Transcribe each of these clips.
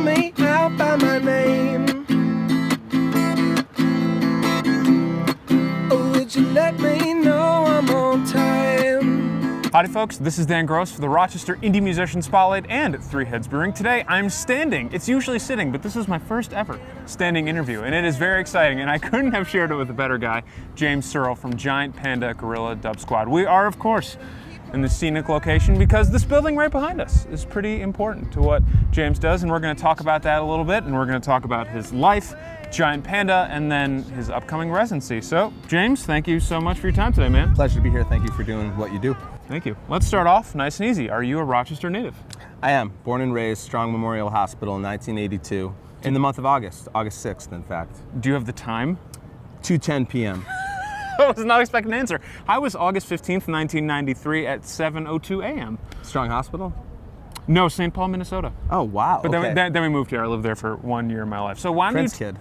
me out by my name. Would you let me know I'm on time? Howdy folks, this is Dan Gross for the Rochester Indie Musician Spotlight and Three Heads Brewing. Today I'm standing. It's usually sitting, but this is my first ever standing interview, and it is very exciting, and I couldn't have shared it with a better guy, James Searl from Giant Panda Guerilla Dub Squad. We are, of course, in the scenic location because this building right behind us is pretty important to what James does, and we're going to talk about that a little bit, and we're going to talk about his life, Giant Panda, and then his upcoming residency. So, James, thank you so much for your time today, man. Pleasure to be here. Thank you for doing what you do. Thank you. Let's start off nice and easy. Are you a Rochester native? I am. Born and raised Strong Memorial Hospital in 1982, in the month of August 6th, in fact. Do you have the time? 2:10 p.m. I was not expecting an answer. I was August 15th, 1993 at 7:02 a.m. Strong Hospital? No, St. Paul, Minnesota. Oh, wow. But okay. then we moved here. I lived there for 1 year of my life. So why don't Prince kid.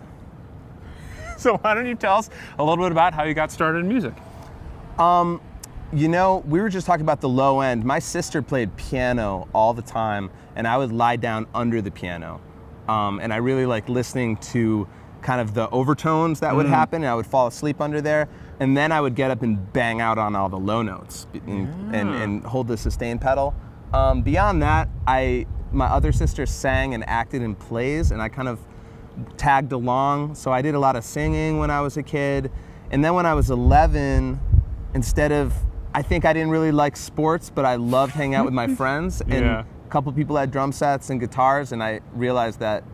So why don't you tell us a little bit about how you got started in music? You know, we were just talking about the low end. My sister played piano all the time, and I would lie down under the piano. And I really liked listening to kind of the overtones that would happen, and I would fall asleep under there. And then I would get up and bang out on all the low notes and hold the sustain pedal. Beyond that, my other sister sang and acted in plays, and I kind of tagged along. So I did a lot of singing when I was a kid. And then when I was 11, I think I didn't really like sports, but I loved hanging out with my friends. And a couple people had drum sets and guitars, and I realized that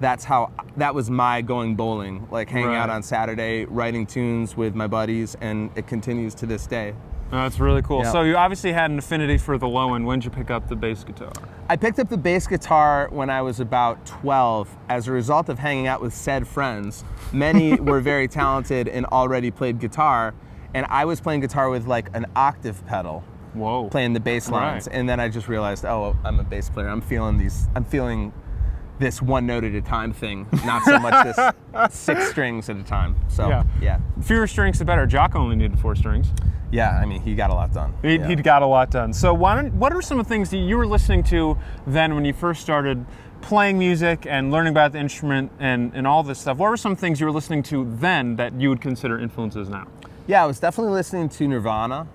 that was my going bowling, like hanging out on Saturday, writing tunes with my buddies, and it continues to this day. Oh, that's really cool. Yeah. So you obviously had an affinity for the low end. When did you pick up the bass guitar? I picked up the bass guitar when I was about 12 as a result of hanging out with said friends. Many were very talented and already played guitar, and I was playing guitar with like an octave pedal. Whoa. Playing the bass lines. And then I just realized, oh, I'm a bass player. I'm feeling this one note at a time thing, not so much this 6 strings at a time. So, yeah. Fewer strings the better. Jock only needed 4 strings. Yeah, I mean, he got a lot done. He'd got a lot done. So what are some of the things that you were listening to then when you first started playing music and learning about the instrument and all this stuff? What were some things you were listening to then that you would consider influences now? Yeah, I was definitely listening to Nirvana,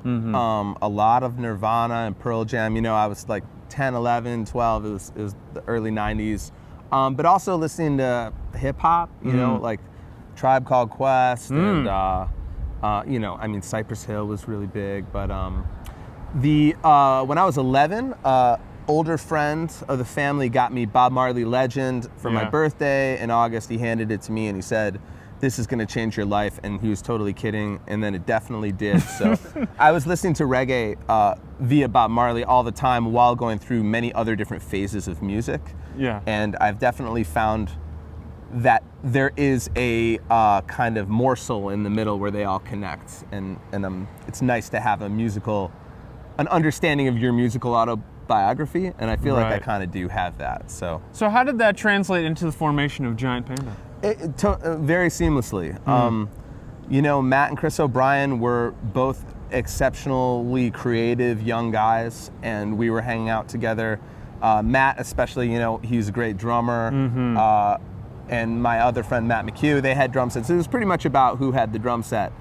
a lot of Nirvana and Pearl Jam. You know, I was like 10, 11, 12, it was the early 90s. But also listening to hip hop, you know, like Tribe Called Quest and, you know, I mean, Cypress Hill was really big. But when I was 11, older friend of the family got me Bob Marley Legend for my birthday in August. He handed it to me and he said, "This is gonna change your life," and he was totally kidding, and then it definitely did. So I was listening to reggae via Bob Marley all the time while going through many other different phases of music. Yeah. And I've definitely found that there is a kind of morsel in the middle where they all connect, and it's nice to have an understanding of your musical autobiography, and I feel like I kind of do have that. So how did that translate into the formation of Giant Panda? Very seamlessly. You know, Matt and Chris O'Brien were both exceptionally creative young guys, and we were hanging out together. Matt especially, you know, he's a great drummer. And my other friend, Matt McHugh, they had drum sets. It was pretty much about who had the drum set,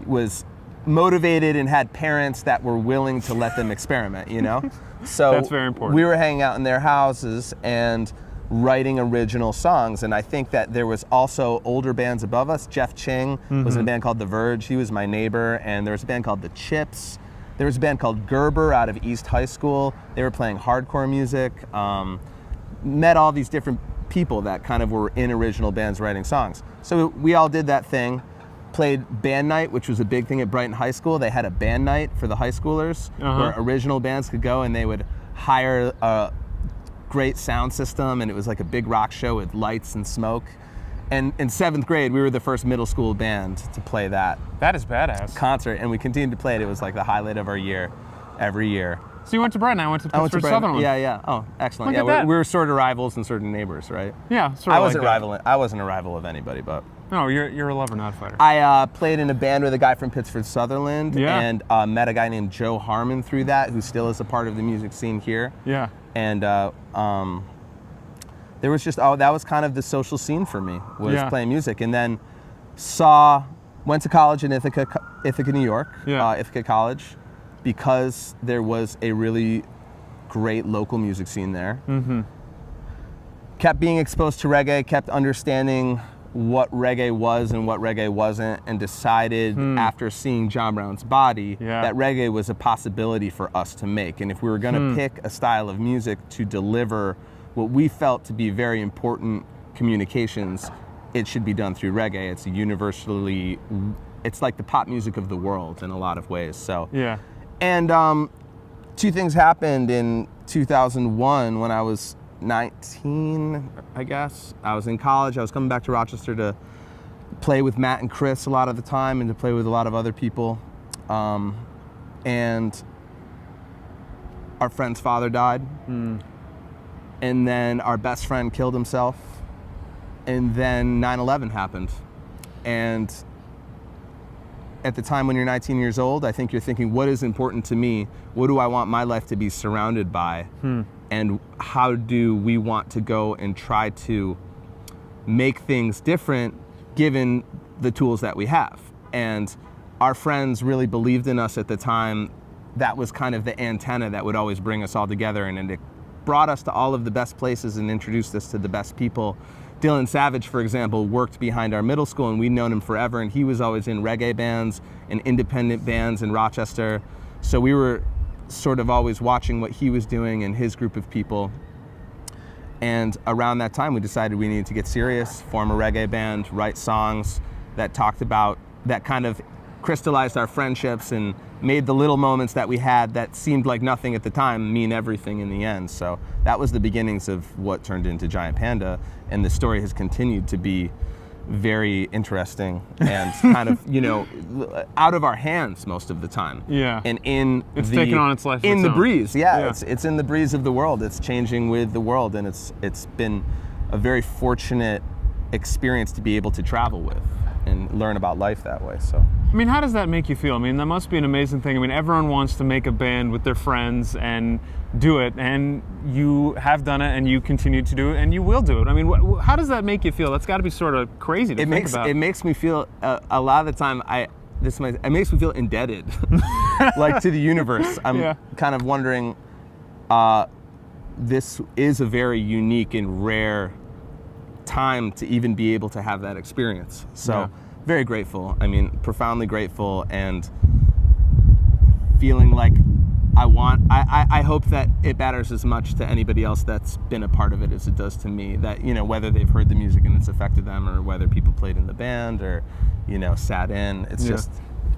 was motivated and had parents that were willing to let them experiment, you know? So that's very important. We were hanging out in their houses and writing original songs, and I think that there was also older bands above us. Jeff Ching was in a band called The Verge. He was my neighbor, and there was a band called The Chips. There was a band called Gerber out of East High School. They were playing hardcore music. Met all these different people that kind of were in original bands writing songs. So we all did that thing. Played band night, which was a big thing at Brighton High School. They had a band night for the high schoolers where original bands could go, and they would hire a great sound system, and it was like a big rock show with lights and smoke. And in 7th grade, we were the first middle school band to play that. That is badass. Concert, and we continued to play it. It was like the highlight of our year, every year. So you went to Brighton. I went to Pittsburgh Sutherland. Yeah. Oh, excellent. Look at that. We were sort of rivals and sort of neighbors, right? Yeah, sort of. I wasn't a rival of anybody, but. No, you're a lover, not a fighter. I played in a band with a guy from Pittsburgh Sutherland, and met a guy named Joe Harmon through that, who still is a part of the music scene here. Yeah. And there was just, that was kind of the social scene for me, was Yeah. playing music. And then went to college in Ithaca, New York, Yeah. Ithaca College, because there was a really great local music scene there. Mm-hmm. Kept being exposed to reggae, kept understanding what reggae was and what reggae wasn't, and decided after seeing John Brown's Body Yeah. that reggae was a possibility for us to make. And if we were gonna pick a style of music to deliver what we felt to be very important communications, it should be done through reggae. It's it's like the pop music of the world in a lot of ways. So, Yeah. and two things happened in 2001 when I was 19, I guess. I was in college. I was coming back to Rochester to play with Matt and Chris a lot of the time and to play with a lot of other people. And our friend's father died. And then our best friend killed himself. And then 9/11 happened. And at the time when you're 19 years old, I think you're thinking, what is important to me? What do I want my life to be surrounded by? And how do we want to go and try to make things different given the tools that we have? And our friends really believed in us at the time. That was kind of the antenna that would always bring us all together, and it brought us to all of the best places and introduced us to the best people. Dylan Savage, for example, worked behind our middle school, and we'd known him forever, and he was always in reggae bands and independent bands in Rochester. So we were sort of always watching what he was doing and his group of people. And around that time, we decided we needed to get serious, form a reggae band, write songs that talked about, that kind of crystallized our friendships and made the little moments that we had that seemed like nothing at the time mean everything in the end. So that was the beginnings of what turned into Giant Panda, and the story has continued to be very interesting and kind of, out of our hands most of the time. Yeah. And it's taken on its life of in its the own. breeze. Yeah, Yeah. it's in the breeze of the world. It's changing with the world, and it's been a very fortunate experience to be able to travel with and learn about life that way. So, I mean, how does that make you feel? I mean, that must be an amazing thing. I mean, everyone wants to make a band with their friends and do it, and you have done it, and you continue to do it, and you will do it. I mean, how does that make you feel? That's got to be sort of crazy to think about. It makes me feel, a lot of the time, it makes me feel indebted, like to the universe. I'm kind of wondering, this is a very unique and rare time to even be able to have that experience. So very grateful. I mean, profoundly grateful, and feeling like I hope that it matters as much to anybody else that's been a part of it as it does to me. That, whether they've heard the music and it's affected them, or whether people played in the band or, sat in. It's just,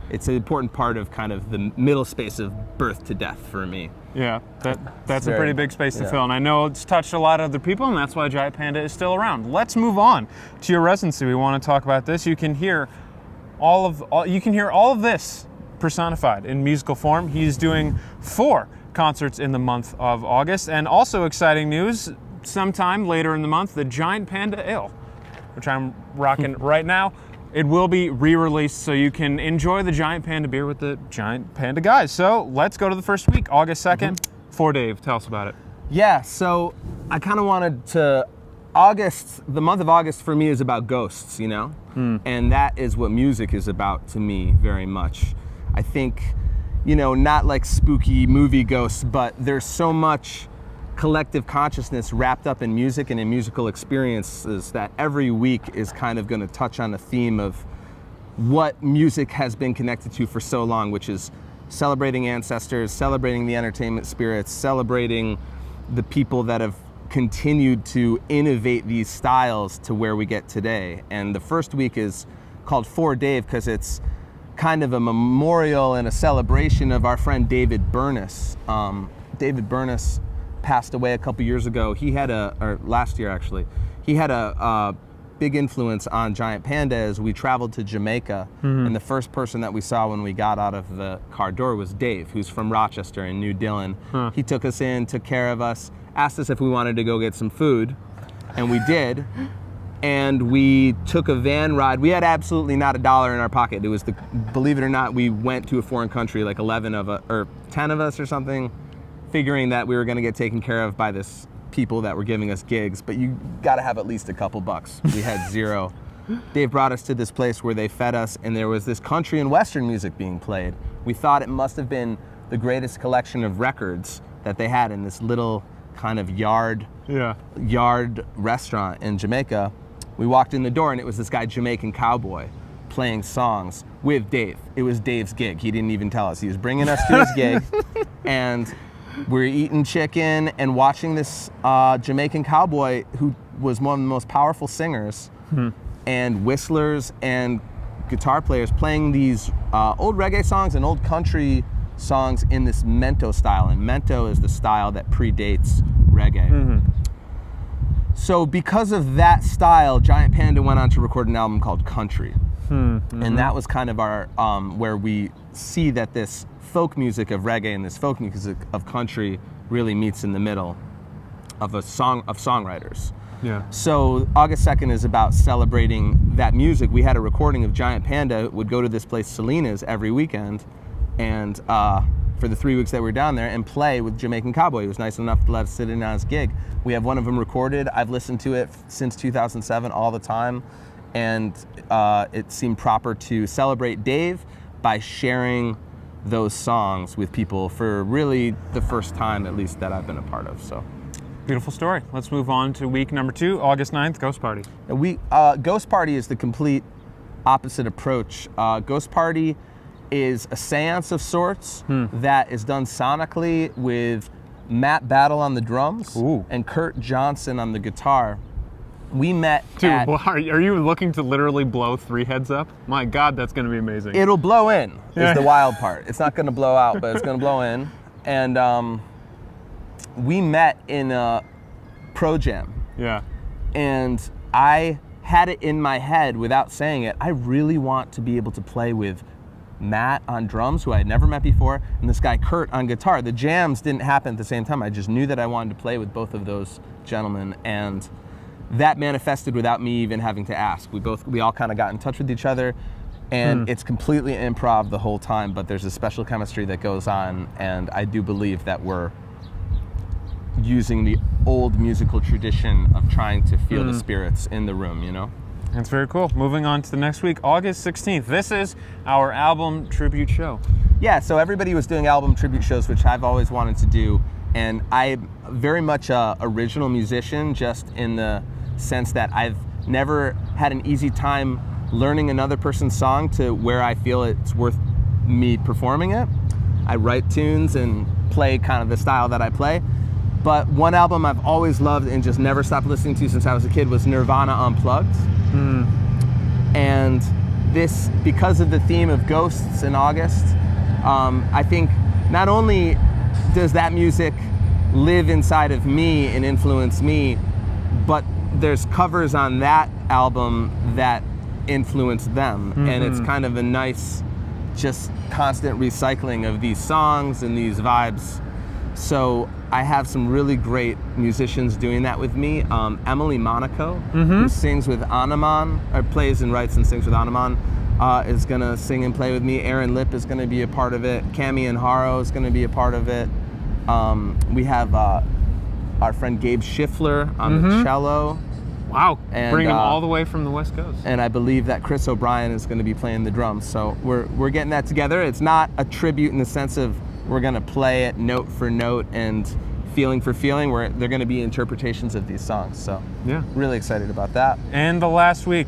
it's an important part of kind of the middle space of birth to death for me. Yeah, that's a pretty big space to fill, and I know it's touched a lot of other people, and that's why Giant Panda is still around. Let's move on to your residency. We want to talk about this. You can hear all of this personified in musical form. He's doing 4 concerts in the month of August, and also exciting news, sometime later in the month, the Giant Panda Ale, which I'm rocking right now. It will be re-released, so you can enjoy the Giant Panda beer with the Giant Panda guys. So let's go to the first week, August 2nd. For Dave, tell us about it. Yeah, so I kind of wanted to, the month of August for me is about ghosts, and that is what music is about to me very much. I think, not like spooky movie ghosts, but there's so much collective consciousness wrapped up in music and in musical experiences that every week is kind of going to touch on a theme of what music has been connected to for so long, which is celebrating ancestors, celebrating the entertainment spirits, celebrating the people that have continued to innovate these styles to where we get today. And the first week is called For Dave because it's kind of a memorial and a celebration of our friend David Burness. David Burness passed away a couple years ago. Last year actually. He had a big influence on Giant Panda as we traveled to Jamaica. And the first person that we saw when we got out of the car door was Dave, who's from Rochester and knew Dylan. He took us in, took care of us, asked us if we wanted to go get some food, and we did. And we took a van ride. We had absolutely not $1 in our pocket. It was believe it or not, we went to a foreign country, like 10 of us or something, figuring that we were gonna get taken care of by this people that were giving us gigs, but you got to have at least a couple bucks. We had zero. Dave brought us to this place where they fed us, and there was this country and western music being played. We thought it must have been the greatest collection of records that they had in this little kind of yard restaurant in Jamaica. We walked in the door, and it was this guy, Jamaican cowboy, playing songs with Dave. It was Dave's gig. He didn't even tell us. He was bringing us to his gig, and we're eating chicken and watching this Jamaican cowboy who was one of the most powerful singers and whistlers and guitar players playing these old reggae songs and old country songs in this mento style. And mento is the style that predates reggae. So because of that style, Giant Panda went on to record an album called Country. And that was kind of our, where we see that this folk music of reggae and this folk music of country really meets in the middle of a song of songwriters. Yeah. So August 2nd is about celebrating that music. We had a recording of Giant Panda, would go to this place, Selena's, every weekend, and for the 3 weeks that we were down there, and play with Jamaican Cowboy. He was nice enough to let us sit in on his gig. We have one of them recorded. I've listened to it since 2007 all the time, and it seemed proper to celebrate Dave by sharing those songs with people for really the first time, at least, that I've been a part of. So, beautiful story. Let's move on to week number 2, August 9th, Ghost Party. Ghost Party is the complete opposite approach. Ghost Party is a seance of sorts that is done sonically with Matt Battle on the drums and Kurt Johnson on the guitar. We met Dude, are you looking to literally blow Three Heads up? My God, that's going to be amazing. It'll blow in, is the wild part. It's not going to blow out, but it's going to blow in. And we met in a Pro Jam. Yeah. And I had it in my head without saying it. I really want to be able to play with Matt on drums, who I had never met before, and this guy Kurt on guitar. The jams didn't happen at the same time. I just knew that I wanted to play with both of those gentlemen, and that manifested without me even having to ask. We all kind of got in touch with each other, and it's completely improv the whole time, but there's a special chemistry that goes on, and I do believe that we're using the old musical tradition of trying to feel the spirits in the room, you know? That's very cool. Moving on to the next week, August 16th. This is our album tribute show. Yeah, so everybody was doing album tribute shows, which I've always wanted to do, and I'm very much a original musician, just in the sense that I've never had an easy time learning another person's song to where I feel it's worth me performing it. I write tunes and play kind of the style that I play. But one album I've always loved and just never stopped listening to since I was a kid was Nirvana Unplugged. And this, because of the theme of ghosts in August, I think not only does that music live inside of me and influence me, but there's covers on that album that influence them. And it's kind of a nice, just constant recycling of these songs and these vibes. So I have some really great musicians doing that with me. Emily Monaco, who sings with Anaman, or plays and writes and sings with Anaman, is gonna sing and play with me. Aaron Lipp is gonna be a part of it. Cami and Haro is gonna be a part of it. We have our friend Gabe Schiffler on the cello. Wow, and, bring him all the way from the West Coast. And I believe that Chris O'Brien is gonna be playing the drums. So we're getting that together. It's not a tribute in the sense of we're gonna play it note for note and feeling for feeling, where they're gonna be interpretations of these songs. So yeah, really excited about that. And the last week,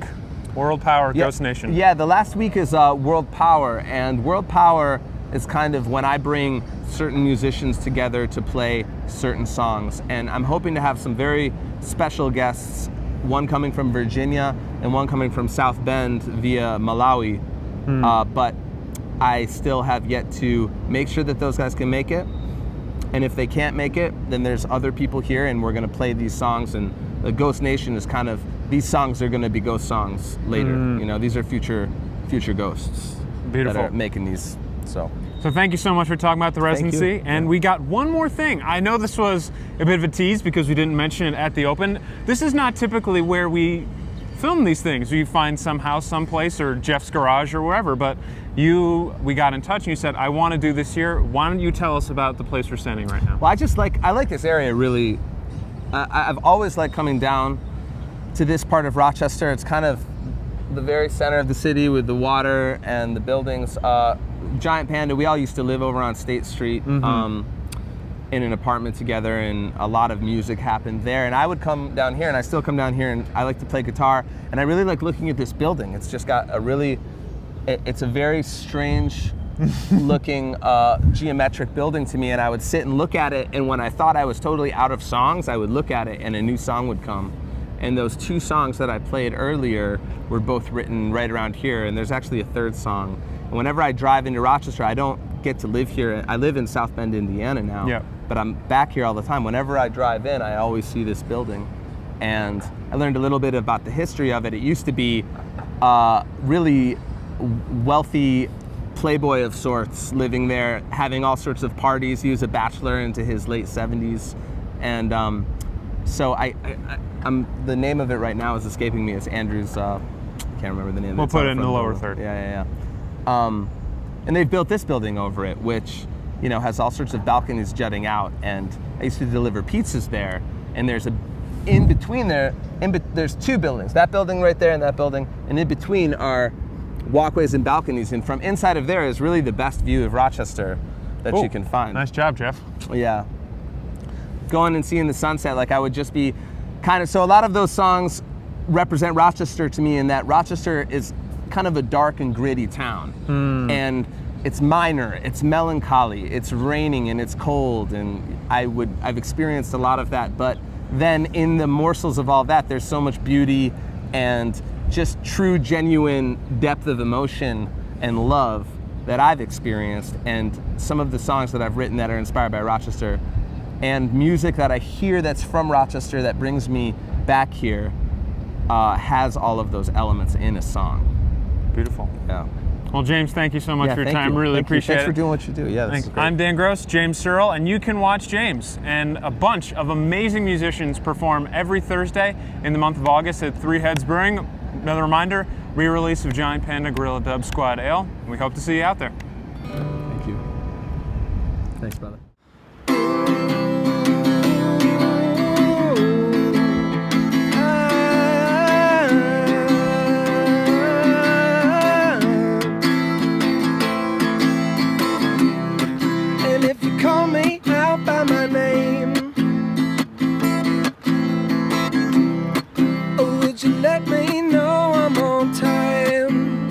World Power, Ghost Nation. Yeah, the last week is World Power, and World Power is kind of when I bring certain musicians together to play certain songs. And I'm hoping to have some very special guests, one coming from Virginia and one coming from South Bend via Malawi. But I still have yet to make sure that those guys can make it. And if they can't make it, then there's other people here, and we're gonna play these songs. And the Ghost Nation is kind of, these songs are gonna be ghost songs later. You know, these are future ghosts that are making these. So thank you so much for talking about the residency. And we got one more thing. I know this was a bit of a tease because we didn't mention it at the open. This is not typically where we film these things. You find some house someplace or Jeff's garage or wherever, but we got in touch and you said, I want to do this here. Why don't you tell us about the place we're standing right now? Well, I like this area really I've always liked coming down to this part of Rochester. It's kind of the very center of the city with the water and the buildings. Giant Panda, we all used to live over on State Street in an apartment together, and a lot of music happened there. And I would come down here, and I still come down here, and I like to play guitar. And I really like looking at this building. It's just got a really, it's a very strange looking geometric building to me, and I would sit and look at it, and when I thought I was totally out of songs, I would look at it and a new song would come. And those two songs that I played earlier were both written right around here, and there's actually a third song. And whenever I drive into Rochester, I don't get to live here. I live in South Bend, Indiana now, but I'm back here all the time. Whenever I drive in, I always see this building. And I learned a little bit about the history of it. It used to be really wealthy playboy of sorts living there, having all sorts of parties. He was a bachelor into his late 70s. And so I'm the name of it right now is escaping me. It's Andrew's, I can't remember the name. We'll put it in the lower third. Yeah. And they've built this building over it, which, you know, has all sorts of balconies jutting out. And I used to deliver pizzas there. And there's in between there, there's two buildings, that building right there and that building. And in between are walkways and balconies. And from inside of there is really the best view of Rochester that you can find. Nice job, Jeff. Yeah. Going and seeing the sunset, like I would just be kind of, so a lot of those songs represent Rochester to me in that Rochester is kind of a dark and gritty town. And it's minor, it's melancholy, it's raining and it's cold, and I've experienced a lot of that, but then in the morsels of all that, there's so much beauty and just true, genuine depth of emotion and love that I've experienced, and some of the songs that I've written that are inspired by Rochester, and music that I hear that's from Rochester that brings me back here has all of those elements in a song. Beautiful. Yeah. Well, James, thank you so much for your time. You. Really thank appreciate you. it. Thanks for doing what you do. Yeah, this is great. I'm Dan Gross, James Searl, and you can watch James and a bunch of amazing musicians perform every Thursday in the month of August at Three Heads Brewing. Another reminder, re-release of Giant Panda Guerilla Dub Squad Ale. We hope to see you out there. Thank you. Thanks, brother. Call me out by my name. Or would you let me know I'm on time?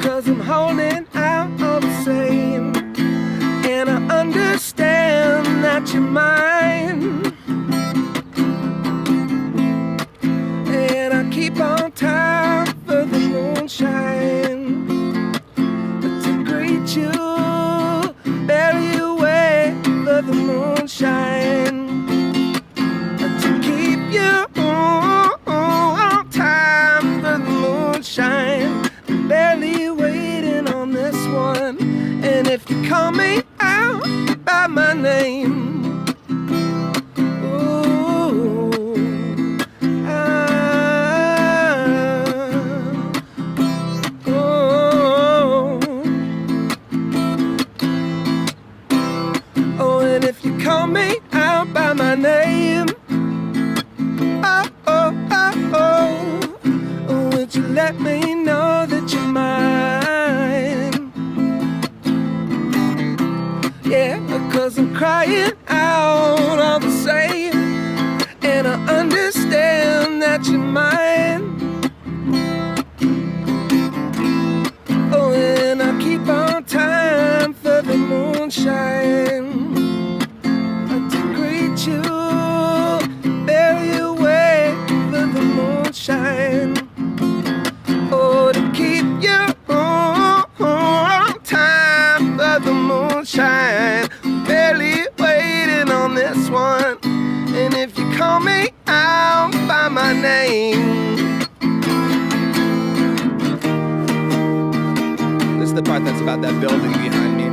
'Cause I'm holding out all the same, and I understand that you're mine. And I keep on time for the moonshine. You barely away for the moonshine, to keep you on time for the moonshine. I'm barely waiting on this one, and if you call me out by my name, call me out by my name. Oh, would you let me know that you're mine? Yeah, 'cause I'm crying out all the same, and I understand that you're mine. Oh, and I keep on time for the moonshine. You barely away for the moonshine. Oh, to keep you on time for the moonshine. Barely waiting on this one, and if you call me out by my name. This is the part that's about that building behind me.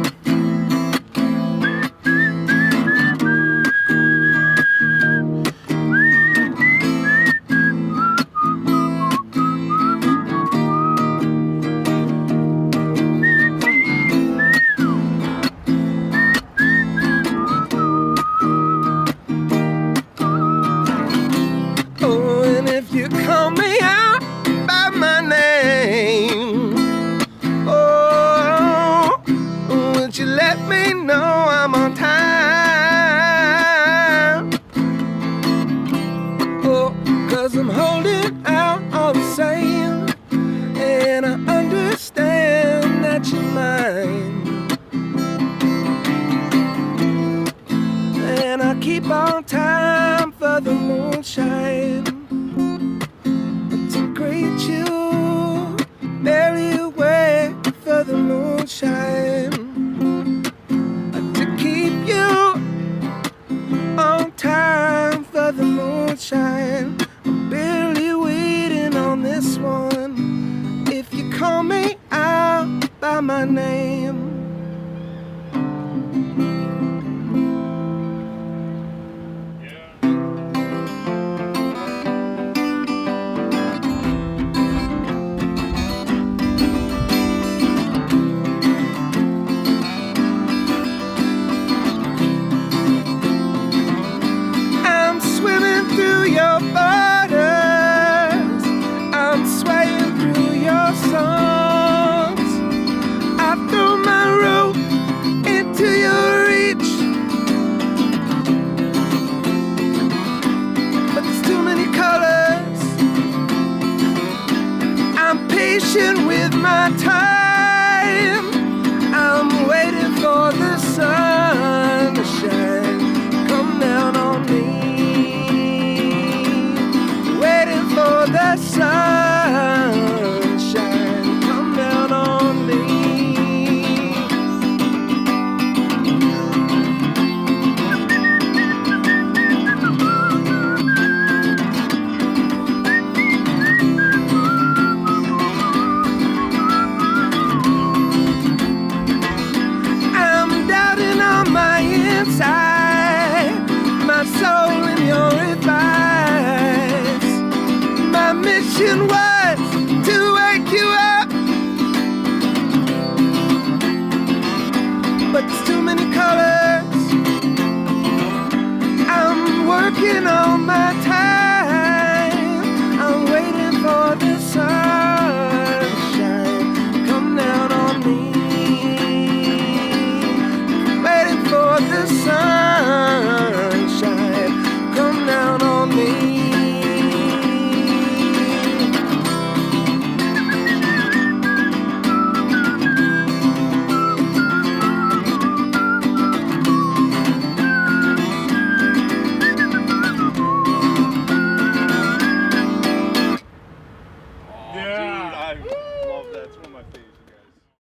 the moonshine. To greet you, barely away for the moonshine. To keep you on time for the moonshine. I'm barely waiting on this one. If you call me out by my name. With my time, I'm waiting for the sun to shine, come down on me. Waiting for the sun to shine, come down on me. My soul in your advice. My mission was to wake you up, but there's too many colors. I'm working on my